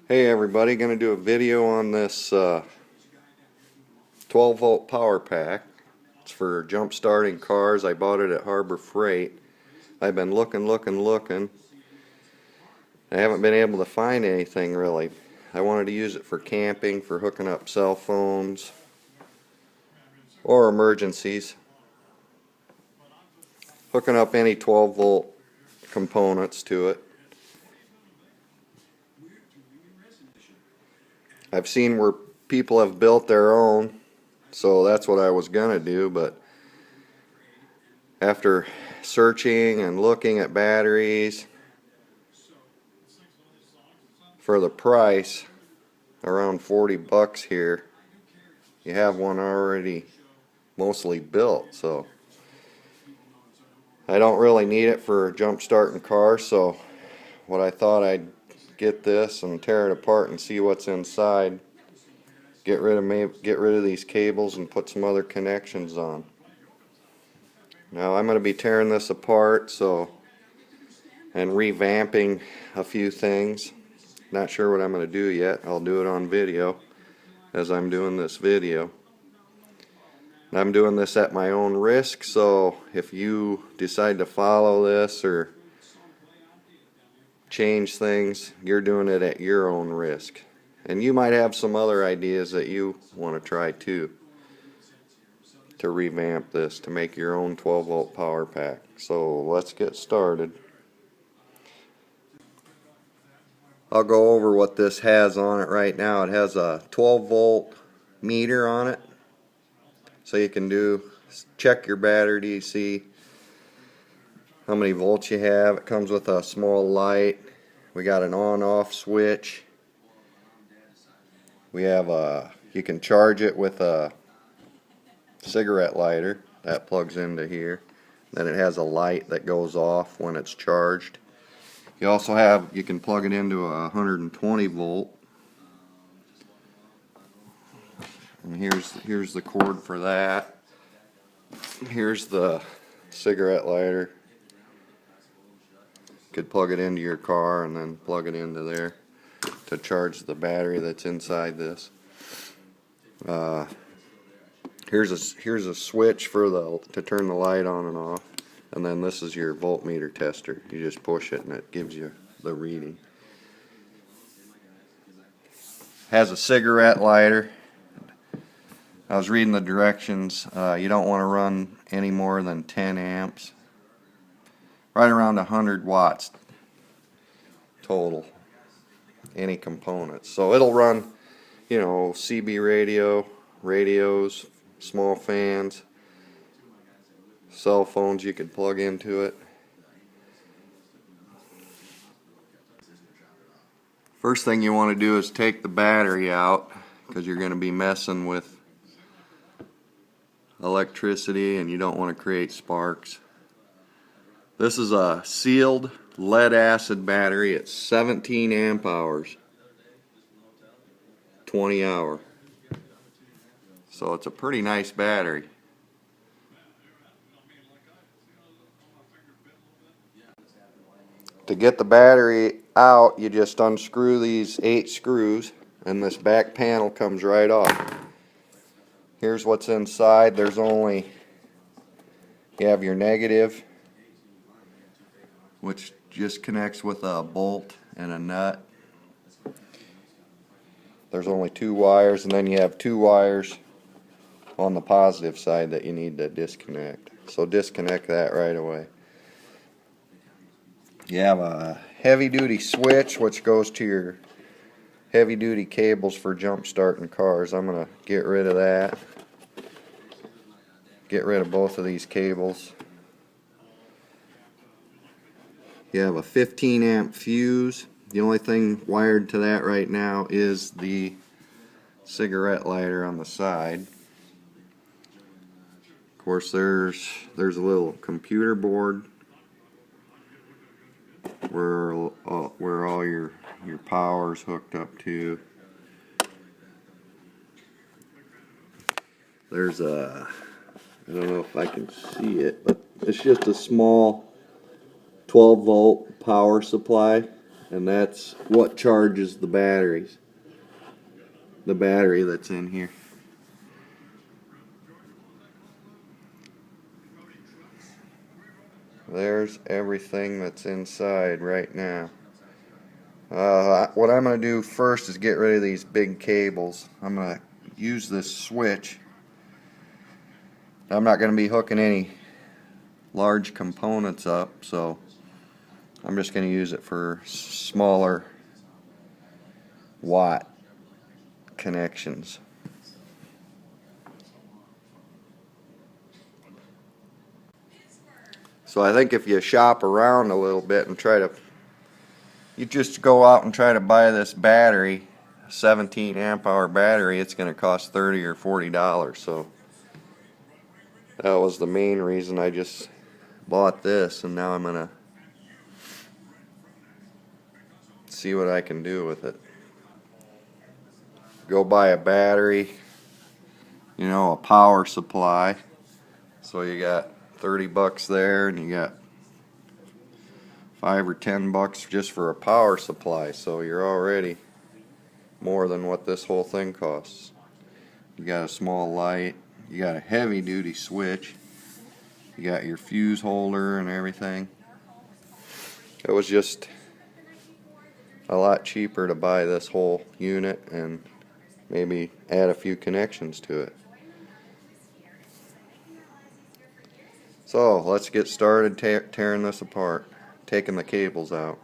Hey everybody, going to do a video on this 12 volt power pack. It's for jump starting cars. I bought it at Harbor Freight. I've been looking. I haven't been able to find anything really. I wanted to use it for camping, for hooking up cell phones, or emergencies. Hooking up any 12 volt components to it. I've seen where people have built their own, so that's what I was gonna do, but after searching and looking at batteries for the price, around 40 bucks here, you have one already mostly built, so I don't really need it for jump starting cars. So what I thought, I'd get this and tear it apart and see what's inside, get rid of these cables and put some other connections on. Now I'm going to be tearing this apart and revamping a few things. Not sure what I'm going to do yet. I'll do it on video as I'm doing this video. And I'm doing this at my own risk, so if you decide to follow this or change things, you're doing it at your own risk. And you might have some other ideas that you want to try too, to revamp this, to make your own 12 volt power pack. So let's get started. I'll go over what this has on it right now. It has a 12 volt meter on it, so you can check your battery to see how many volts you have. It comes with a small light. We got an on-off switch. We have you can charge it with a cigarette lighter that plugs into here. Then it has a light that goes off when it's charged. You can plug it into a 120 volt. And here's the cord for that. Here's the cigarette lighter. You could plug it into your car and then plug it into there to charge the battery that's inside this. Here's a switch to turn the light on and off, and then this is your voltmeter tester. You just push it and it gives you the reading. Has a cigarette lighter. I was reading the directions. You don't want to run any more than 10 amps. Right around 100 watts total. Any components. So it'll run, CB radios, small fans, cell phones you could plug into it. First thing you want to do is take the battery out, because you're going to be messing with electricity and you don't want to create sparks. This is a sealed lead acid battery. It's 17 amp hours, 20 hour. So it's a pretty nice battery. To get the battery out, you just unscrew these 8 screws and this back panel comes right off. Here's what's inside. You have your negative, which just connects with a bolt and a nut. There's only 2 wires, and then you have 2 wires on the positive side that you need to disconnect. So disconnect that right away. You have a heavy duty switch which goes to your heavy duty cables for jump starting cars. I'm going to get rid of that. Get rid of both of these cables. You have a 15 amp fuse. The only thing wired to that right now is the cigarette lighter on the side. Of course, there's a little computer board where all your power's hooked up to. There's I don't know if I can see it, but it's just a small 12 volt power supply and that's what charges the batteries. The battery that's in here. There's everything that's inside right now. What I'm going to do first is get rid of these big cables. I'm going to use this switch. I'm not going to be hooking any large components up, so I'm just going to use it for smaller watt connections. So I think if you shop around a little bit and you just go out and try to buy this battery, 17 amp hour battery, it's going to cost $30 or $40. So that was the main reason I just bought this, and now I'm going to see what I can do with it. Go buy a battery, you know, a power supply. So you got 30 bucks there, and you got $5 or $10 just for a power supply, so you're already more than what this whole thing costs. You got a small light, you got a heavy duty switch, you got your fuse holder and everything. It was just a lot cheaper to buy this whole unit and maybe add a few connections to it. So let's get started tearing this apart, taking the cables out.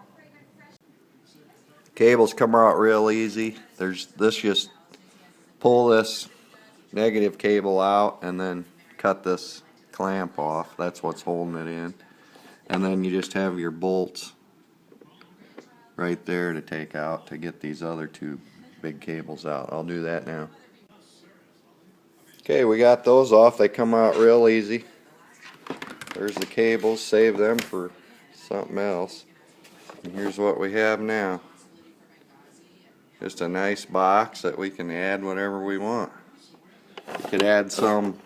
Cables come out real easy. Just pull this negative cable out and then cut this clamp off. That's what's holding it in. And then you just have your bolts right there to take out to get these other two big cables out. I'll do that now. Okay, we got those off. They come out real easy. There's the cables, save them for something else. And here's what we have now. Just a nice box that we can add whatever we want. You could add some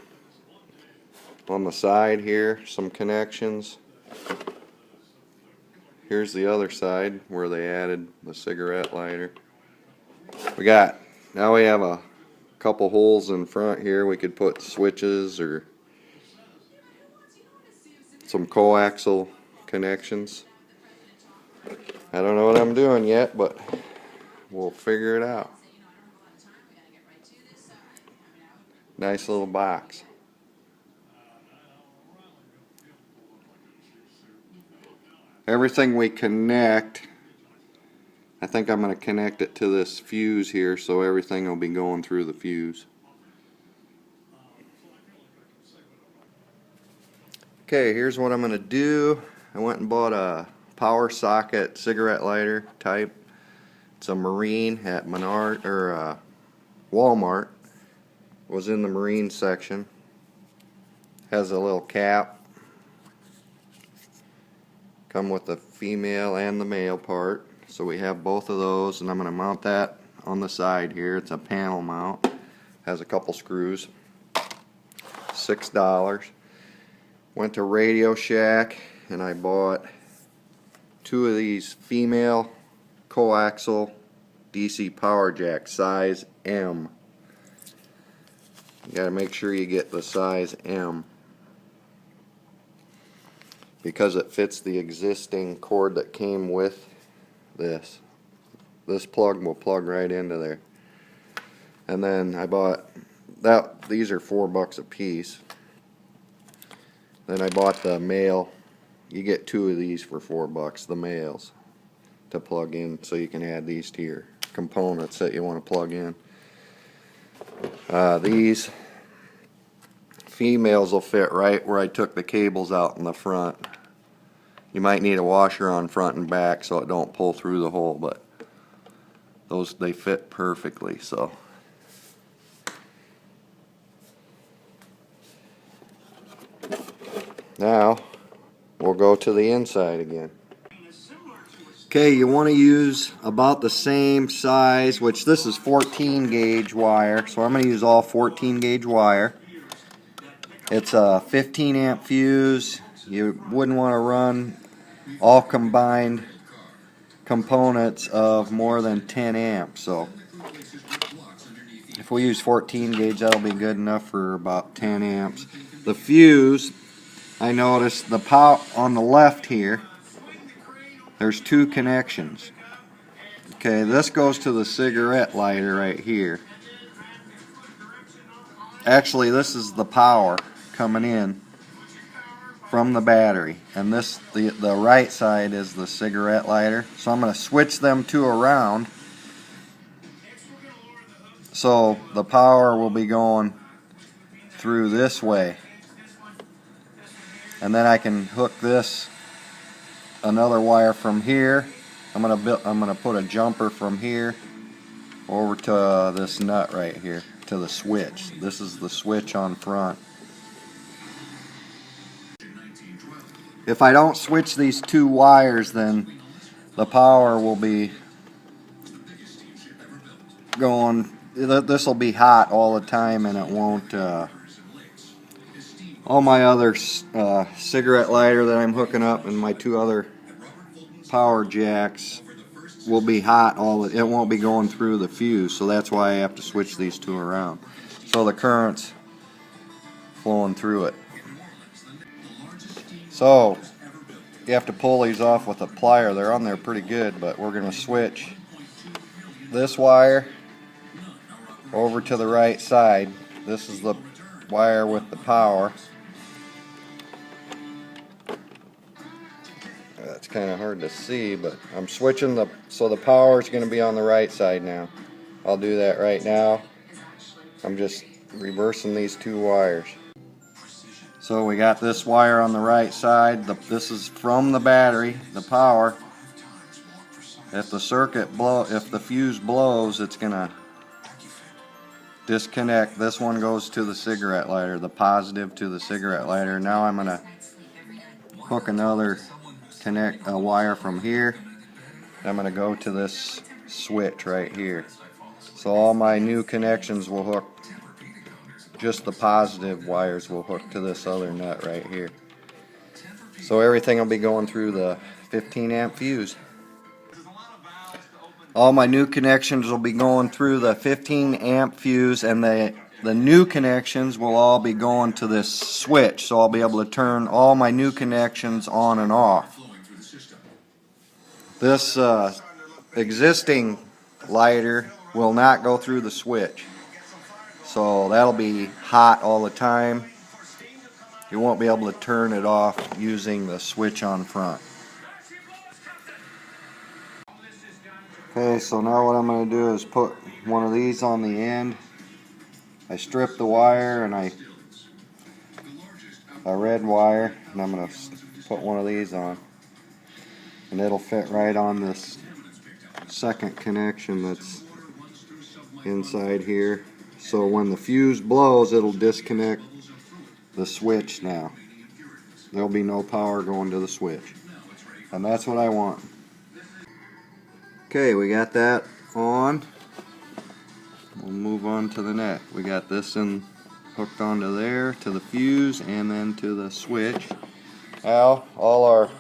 on the side here, some connections. Here's the other side where they added the cigarette lighter. Now we have a couple holes in front here. We could put switches or some coaxial connections. I don't know what I'm doing yet, but we'll figure it out. Nice little box. Everything we connect, I think I'm going to connect it to this fuse here, so everything will be going through the fuse. Okay, here's what I'm going to do. I went and bought a power socket cigarette lighter type. It's a Marine at Walmart. Was in the Marine section. Has a little cap. Come with the female and the male part. So we have both of those, and I'm going to mount that on the side here. It's a panel mount. Has a couple screws. $6. Went to Radio Shack and I bought 2 of these female coaxial DC power jack, size M. You gotta make sure you get the size M because it fits the existing cord that came with this. This plug will plug right into there. And then I bought these are $4 a piece. Then I bought the male. You get 2 of these for $4, the males, to plug in, so you can add these to your components that you want to plug in. These females will fit right where I took the cables out in the front. You might need a washer on front and back so it don't pull through the hole, but they fit perfectly. So now we'll go to the inside again. Okay, you want to use about the same size, which this is 14 gauge wire, so I'm going to use all 14 gauge wire. It's a 15 amp fuse. You wouldn't want to run all combined components of more than 10 amps. So if we use 14 gauge, that'll be good enough for about 10 amps. The fuse, I noticed the power on the left here, there's two connections. Okay, this goes to the cigarette lighter right here. Actually, this is the power coming in from the battery, and this the right side is the cigarette lighter. So I'm going to switch them two around, so the power will be going through this way, and then I can hook this another wire from here. I'm gonna put a jumper from here over to this nut right here, to the switch. This is the switch on front. If I don't switch these two wires, then the power will be going, this will be hot all the time, and it won't, all my other cigarette lighter that I'm hooking up and my two other power jacks will be hot, it won't be going through the fuse, so that's why I have to switch these two around, so the current's flowing through it. So you have to pull these off with a plier. They're on there pretty good, but we're going to switch this wire over to the right side. This is the wire with the power. That's kind of hard to see, but I'm switching so the power is going to be on the right side now. I'll do that right now. I'm just reversing these two wires. So we got this wire on the right side. This is from the battery, the power. If the fuse blows, it's gonna disconnect. This one goes to the cigarette lighter, the positive to the cigarette lighter. Now I'm gonna hook another wire from here. I'm gonna go to this switch right here. So all my new connections will hook. Just the positive wires will hook to this other nut right here. So everything will be going through the 15 amp fuse. All my new connections will be going through the 15 amp fuse, and the new connections will all be going to this switch. So I'll be able to turn all my new connections on and off. This existing lighter will not go through the switch. So that'll be hot all the time. You won't be able to turn it off using the switch on front. Okay, so now what I'm going to do is put one of these on the end. I strip the wire, and a red wire, and I'm going to put one of these on. And it'll fit right on this second connection that's inside here. So when the fuse blows, it'll disconnect the switch now. There'll be no power going to the switch. And that's what I want. Okay, we got that on. We'll move on to the next. We got this hooked onto there, to the fuse, and then to the switch. Now, all our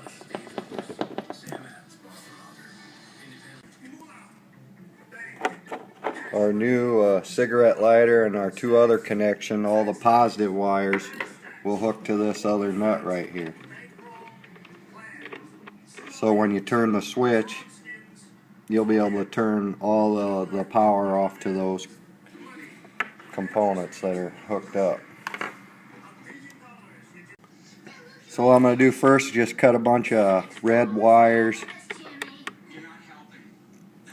new cigarette lighter and our two other connection, all the positive wires will hook to this other nut right here. So when you turn the switch, you'll be able to turn all the power off to those components that are hooked up. So what I'm going to do first is just cut a bunch of red wires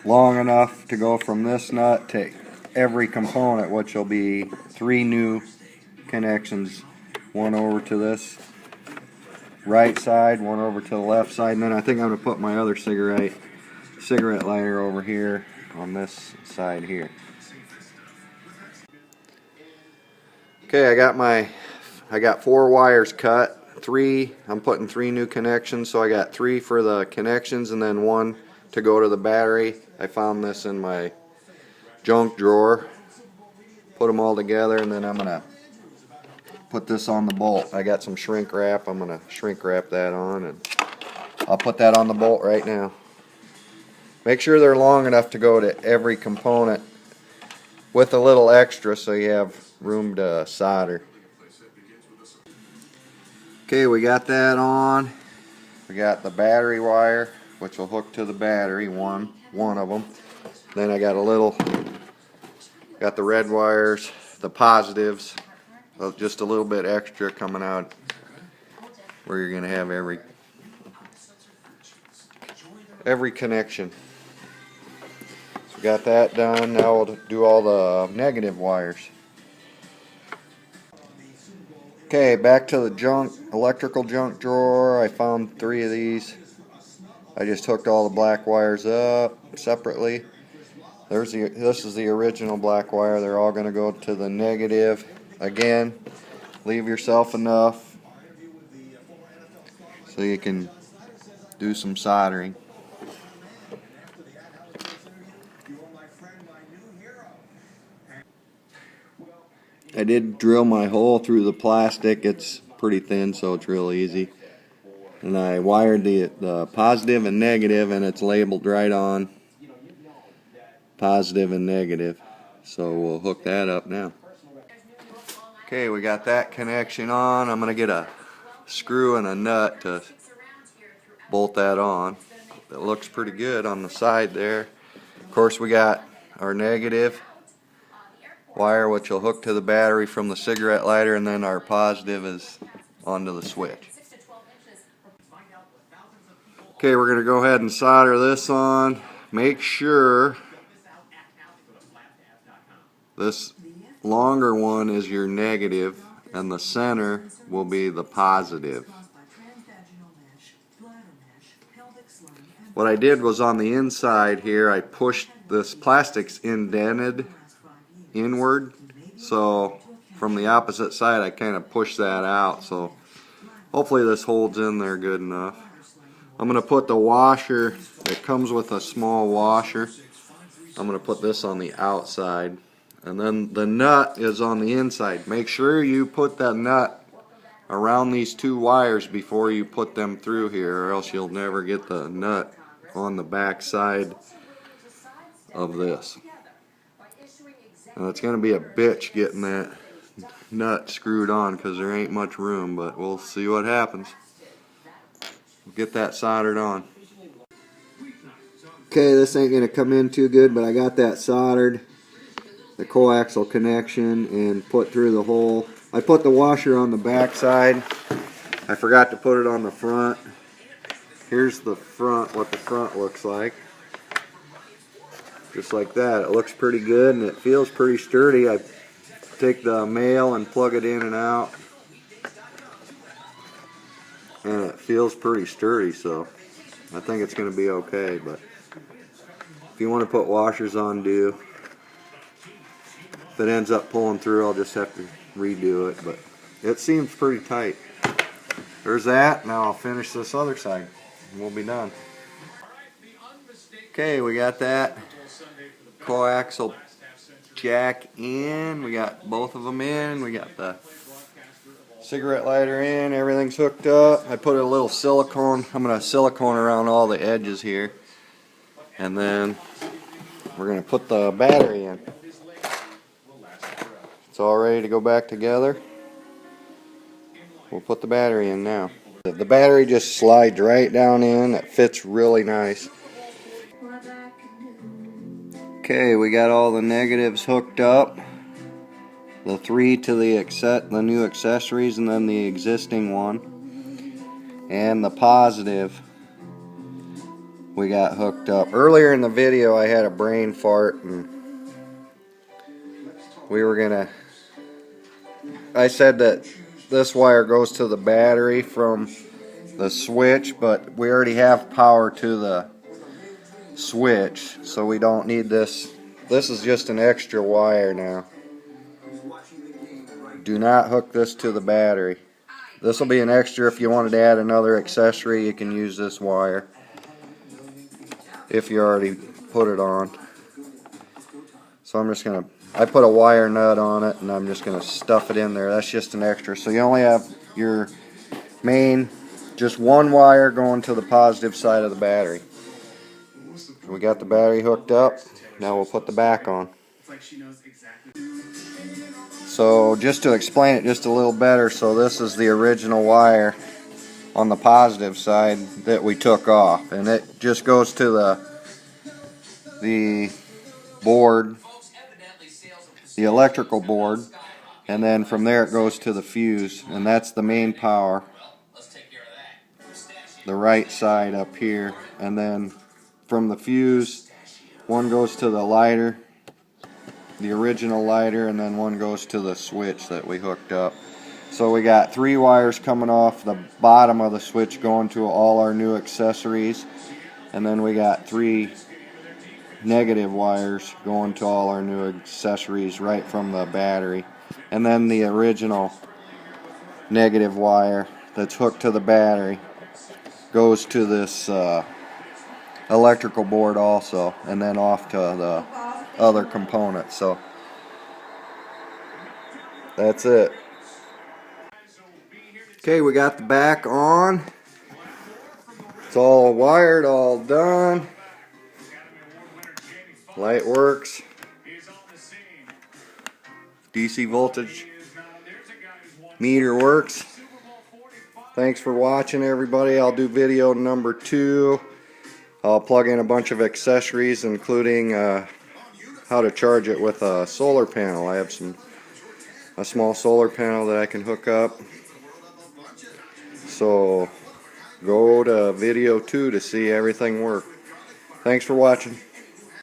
long enough to go from this nut to every component, which will be 3 new connections. One over to this right side, one over to the left side, and then I think I'm going to put my other cigarette lighter over here on this side here. Okay, I got 4 wires cut. 3, I'm putting 3 new connections, so I got 3 for the connections and then 1 to go to the battery. I found this in my junk drawer. Put them all together, and then I'm gonna put this on the bolt. I got some shrink wrap. I'm gonna shrink wrap that on, and I'll put that on the bolt right now. Make sure they're long enough to go to every component with a little extra so you have room to solder. Okay, we got that on. We got the battery wire, which will hook to the battery, one of them. Then I got got the red wires, the positives, just a little bit extra coming out where you're going to have every connection. So we got that done. Now we'll do all the negative wires. Okay, back to the electrical junk drawer. I found 3 of these. I just hooked all the black wires up separately. This is the original black wire. They're all going to go to the negative. Again, leave yourself enough so you can do some soldering. I did drill my hole through the plastic. It's pretty thin, so it's real easy. And I wired the positive and negative, and it's labeled right on, positive and negative. So we'll hook that up now. Okay, we got that connection on. I'm going to get a screw and a nut to bolt that on. It looks pretty good on the side there. Of course, we got our negative wire, which will hook to the battery from the cigarette lighter, and then our positive is onto the switch. Okay, we're going to go ahead and solder this on. Make sure this longer one is your negative and the center will be the positive. What I did was on the inside here, I pushed this plastic's indented inward, so from the opposite side I kind of pushed that out, so hopefully this holds in there good enough. I'm going to put the washer, it comes with a small washer, I'm going to put this on the outside, and then the nut is on the inside. Make sure you put that nut around these 2 wires before you put them through here, or else you'll never get the nut on the back side of this. And it's going to be a bitch getting that nut screwed on because there ain't much room, but we'll see what happens. We'll get that soldered on. Okay, this ain't going to come in too good, but I got that soldered, the coaxial connection, and put through the hole. I put the washer on the back side. I forgot to put it on the front. Here's the front, what the front looks like. Just like that. It looks pretty good and it feels pretty sturdy. I take the male and plug it in and out, and it feels pretty sturdy, so I think it's going to be okay. But if you want to put washers on, do. If it ends up pulling through, I'll just have to redo it, but it seems pretty tight. There's that. Now I'll finish this other side and we'll be done. Okay, we got that coaxial jack in. We got both of them in. We got the cigarette lighter in. Everything's hooked up. I put a little silicone. I'm going to silicone around all the edges here. And then we're going to put the battery in. It's all ready to go back together. We'll put the battery in now. The battery just slides right down in. It fits really nice. Okay, we got all the negatives hooked up. The 3 to the new accessories, and then the existing one. And the positive we got hooked up. Earlier in the video I had a brain fart and I said that this wire goes to the battery from the switch, but we already have power to the switch, so we don't need this. This is just an extra wire now. Do not hook this to the battery. This will be an extra. If you wanted to add another accessory, you can use this wire if you already put it on. So I'm just going to, I put a wire nut on it and I'm just going to stuff it in there. That's just an extra. So you only have your main, just one wire going to the positive side of the battery. So we got the battery hooked up. Now we'll put the back on. So just to explain it just a little better, so this is the original wire on the positive side that we took off, and it just goes to the board, the electrical board, and then from there it goes to the fuse, and that's the main power, the right side up here, and then from the fuse one goes to the lighter, the original lighter, and then one goes to the switch that we hooked up. So we got 3 wires coming off the bottom of the switch going to all our new accessories, and then we got 3 negative wires going to all our new accessories right from the battery, and then the original negative wire that's hooked to the battery goes to this electrical board also, and then off to the other components. So that's it. Okay, we got the back on. It's all wired, all done. Light works. DC voltage meter works. Thanks for watching, everybody. I'll do video number 2. I'll plug in a bunch of accessories, including how to charge it with a solar panel. I have a small solar panel that I can hook up. So go to video 2 to see everything work. Thanks for watching.